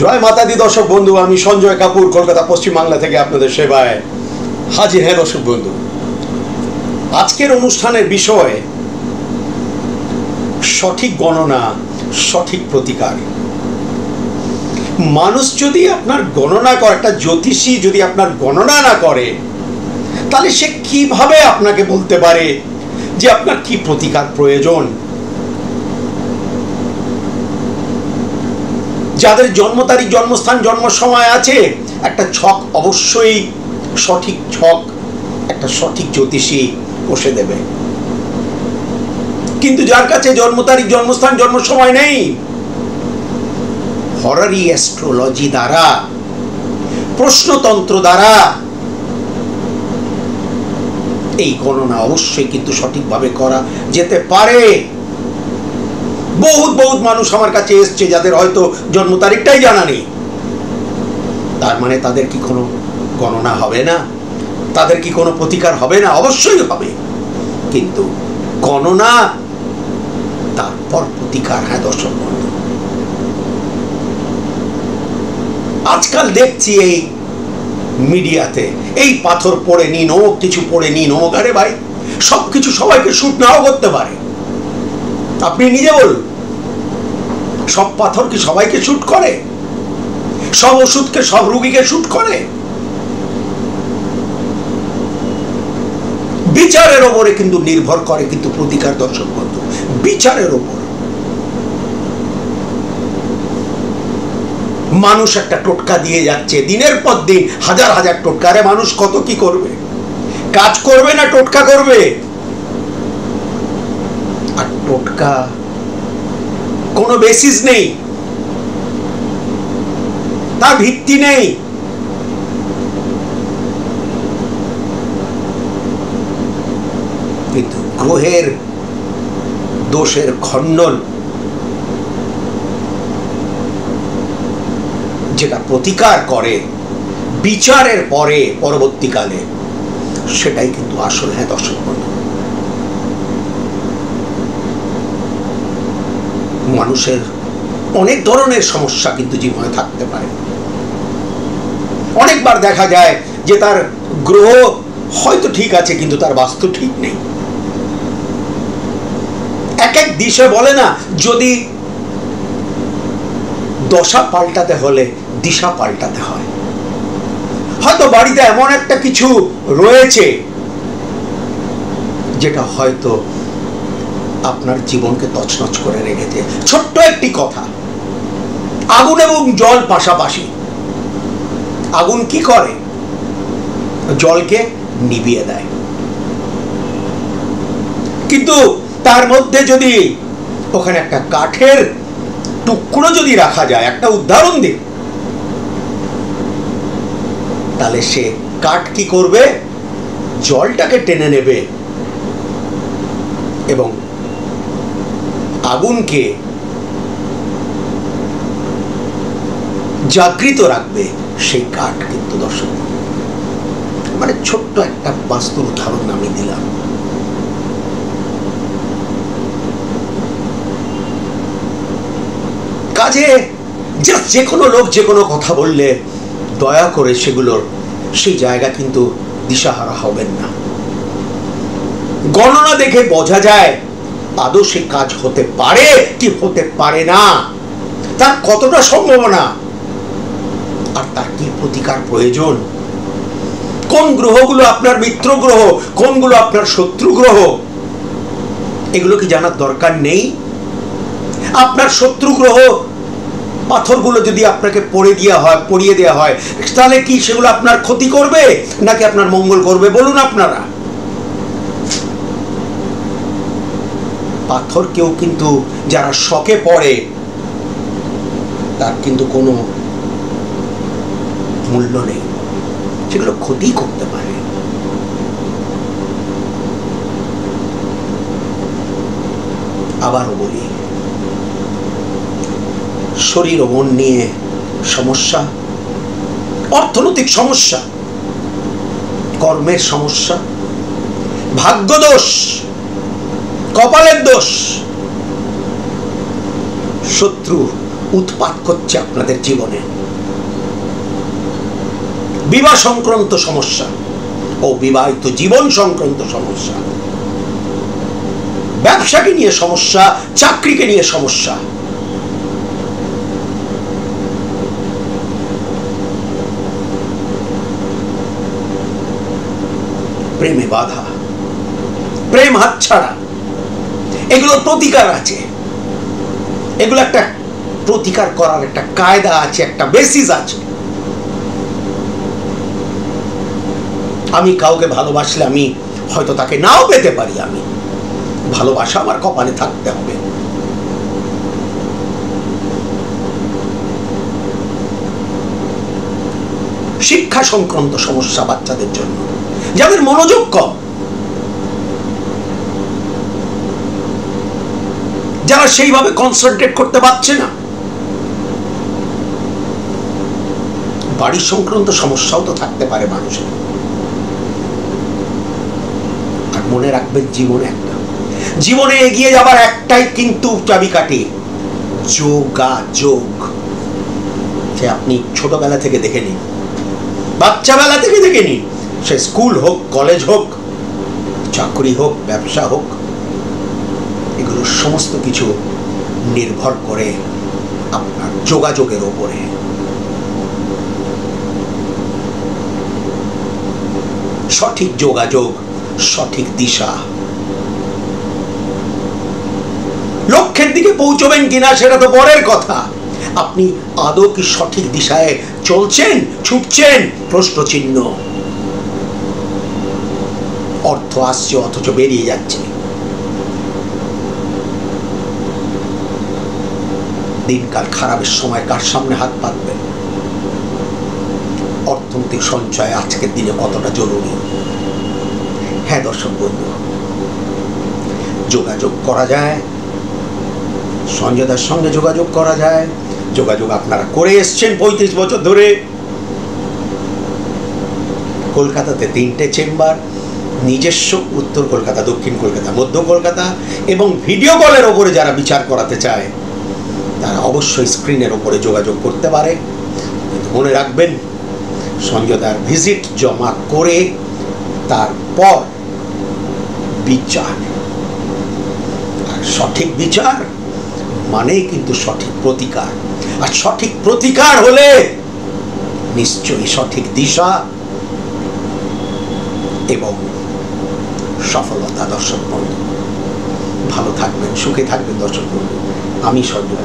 জয় মাতা দি দর্শক বন্ধু, আমি সঞ্জয় কাপুর কলকাতা পশ্চিমবাংলা থেকে আপনাদের সেবায় হাজির। হ্যাঁ দর্শক বন্ধু, আজকের অনুষ্ঠানের বিষয় সঠিক গণনা, সঠিক প্রতিকার। মানুষ যদি আপনার গণনা করে, একটা জ্যোতিষী যদি আপনার গণনা না করে, তাহলে সে কিভাবে আপনাকে বলতে পারে যে আপনার কি প্রতিকার প্রয়োজন? যাদের জন্ম তারিখ, জন্মস্থান, জন্ম সময় আছে, একটা ছক অবশ্যই, সঠিক ছক একটা সঠিক জ্যোতিষী বসে দেবে। কিন্তু যার কাছে জন্ম তারিখ, জন্মস্থান, জন্ম সময় নেই, হরারি অ্যাস্ট্রোলজি দ্বারা, প্রশ্নতন্ত্র দ্বারা এই গণনা অবশ্যই কিন্তু সঠিকভাবে করা যেতে পারে। বহুত বহুত মানুষ আমার কাছে এসছে যাদের হয়তো জন্ম তারিখটাই জানা নেই। তার মানে তাদের কি কোনো গণনা হবে না? তাদের কি কোনো প্রতিকার হবে না? অবশ্যই হবে, কিন্তু গণনা তারপর প্রতিকার। হ্যাঁ দর্শক বন্ধু, আজকাল দেখছি এই মিডিয়াতে এই পাথর পড়ে নিন, ও কিছু পড়ে নিন, ও আরে ভাই, সবকিছু সবাইকে শুট নাও করতে পারে। আপনি নিজে বলুন, সব পাথর কি সবাইকে শুট করে? সব ওষুধকে সব রোগীকে শুট করে? বিচারের ওপরে কিন্তু নির্ভর করে কিন্তু প্রতিকার। দর্শক বন্ধু, বিচারের ওপর। মানুষ একটা টোটকা দিয়ে যাচ্ছে দিনের পর দিন, হাজার হাজার টোটকা। আরে মানুষ কত কি করবে? কাজ করবে না টোটকা করবে? আর টোটকা কোনো বেসিস নেই, তার ভিত্তি নেই। কিন্তু গ্রহের দোষের খণ্ডন, যেটা প্রতিকার করে বিচারের পরে পরবর্তীকালে, সেটাই কিন্তু আসল। হ্যাঁ দর্শক বন্ধু, মানুষের অনেক ধরনের সমস্যা কিন্তু জীবনে থাকতে পারে। অনেকবার দেখা যায় যে তার গ্রহ হয়তো ঠিক আছে, কিন্তু তার বাস্তু ঠিক নেই। এক এক দিশে বলে না, যদি দশা পাল্টাতে হলে দিশা পাল্টাতে হয়। হয়তো বাড়িতে এমন একটা কিছু রয়েছে যেটা হয়তো আপনার জীবনকে তছনছ করে রেখেছে। ছোট্ট একটি কথা, আগুন এবং জল পাশাপাশি। আগুন কি করে? জলকে নিভিয়ে দেয়। কিন্তু তার মধ্যে যদি ওখানে একটা কাঠের টুকরো যদি রাখা যায়, একটা উদাহরণ দিই, তাহলে সে কাঠ কি করবে? জলটাকে টেনে নেবে এবং আগুনকে জাগৃত রাখবে। সেই কাঠ কিন্তু দর্শক, মানে ছোট্ট একটা বাস্তব উদাহরণ আমি দিলাম। কাজে যে কোনো লোক যে কোনো কথা বললে দয়া করে সেগুলোর সেই জায়গা কিন্তু দিশাহারা হবেন না। গণনা দেখে বোঝা যায় আদৌ সে কাজ হতে পারে কি হতে পারে না, তার কতটা সম্ভাবনা, আর তার কি প্রতিকার প্রয়োজন। কোন গ্রহগুলো আপনার মিত্র গ্রহ, কোনগুলো আপনার শত্রু গ্রহ, এগুলো কি জানার দরকার নেই? আপনার শত্রু গ্রহ পাথরগুলো যদি আপনাকে পড়িয়ে দেওয়া হয়, তাহলে কি সেগুলো আপনার ক্ষতি করবে নাকি আপনার মঙ্গল করবে? বলুন আপনারা। পাথর কেউ কিন্তু যারা শকে পড়ে, তার কিন্তু কোনো মূল্য নেই, সেগুলো ক্ষতি করতে পারে। আবারও বলি, শরীর ও মন নিয়ে সমস্যা, অর্থনৈতিক সমস্যা, কর্মের সমস্যা, ভাগ্য দোষ, কপালের দোষ, শত্রু উৎপাত করছে আপনাদের জীবনে। বিবাহ সংক্রান্ত সমস্যা, অবিবাহিত জীবন সংক্রান্ত সমস্যা, ব্যবসাকে নিয়ে সমস্যা, চাকরিকে নিয়ে সমস্যা, প্রেমে বাধা, প্রেম হাতছাড়া, এগুলোর প্রতিকার আছে। এগুলো একটা প্রতিকার করার একটা কায়দা আছে, একটা বেসিস আছে। আমি কাউকে ভালোবাসলে আমি হয়তো তাকে নাও পেতে পারি, আমি ভালোবাসা আমার কপালে থাকতে হবে। শিক্ষা সংক্রান্ত সমস্যা বাচ্চাদের জন্য, যাদের মনোযোগ কম, যারা সেইভাবে কনসেন্ট্রেট করতে পারছে না। বাড়ি সংক্রান্ত সমস্যাও তো থাকতে পারে মানুষের। আর মনে রাখবেন, জীবনে এগিয়ে যাবার একটাই কিন্তু চাবিকাঠি, যোগাযোগ। সে আপনি ছোটবেলা থেকে দেখে নিন, বাচ্চাবেলা থেকে দেখে নিন, সে স্কুল হোক, কলেজ হোক, চাকরি হোক, ব্যবসা হোক, এগুলো সমস্ত কিছু নির্ভর করে আপনার যোগাযোগের ওপরে। সঠিক যোগাযোগ, সঠিক দিশা। লক্ষ্যের দিকে পৌঁছবেন কিনা সেটা তো পরের কথা, আপনি আদৌ কি সঠিক দিশায় চলছেন, ছুটছেন, প্রশ্নচিহ্ন। অর্থ আসছে অথচ বেরিয়ে যাচ্ছে। দিনকাল খারাপের সময় কার সামনে হাত পাতবেন? অর্থনৈতিক সঞ্চয় আজকের দিনে কতটা জরুরি। হ্যাঁ দর্শক বন্ধু, যোগাযোগ করা যায়, সঞ্জয়দার সঙ্গে যোগাযোগ করা যায়। যোগাযোগ আপনারা করে এসছেন 35 বছর ধরে। কলকাতাতে 3টে চেম্বার, নিজস্ব, উত্তর কলকাতা, দক্ষিণ কলকাতা, মধ্য কলকাতা, এবং ভিডিও কলের ওপরে যারা বিচার করাতে চায় তারা অবশ্যই স্ক্রিনের ওপরে যোগাযোগ করতে পারে। কিন্তু মনে রাখবেন, সঞ্জয়দার ভিজিট জমা করে তারপর বিচার, আর সঠিক বিচার মানেই কিন্তু সঠিক প্রতিকার। আর সঠিক প্রতিকার হলে নিশ্চয়ই সঠিক দিশা এবং সফলতা। দর্শক বন্ধু, ভালো থাকবেন, সুখে থাকবেন। দর্শক বন্ধু, আমি সঞ্জয়।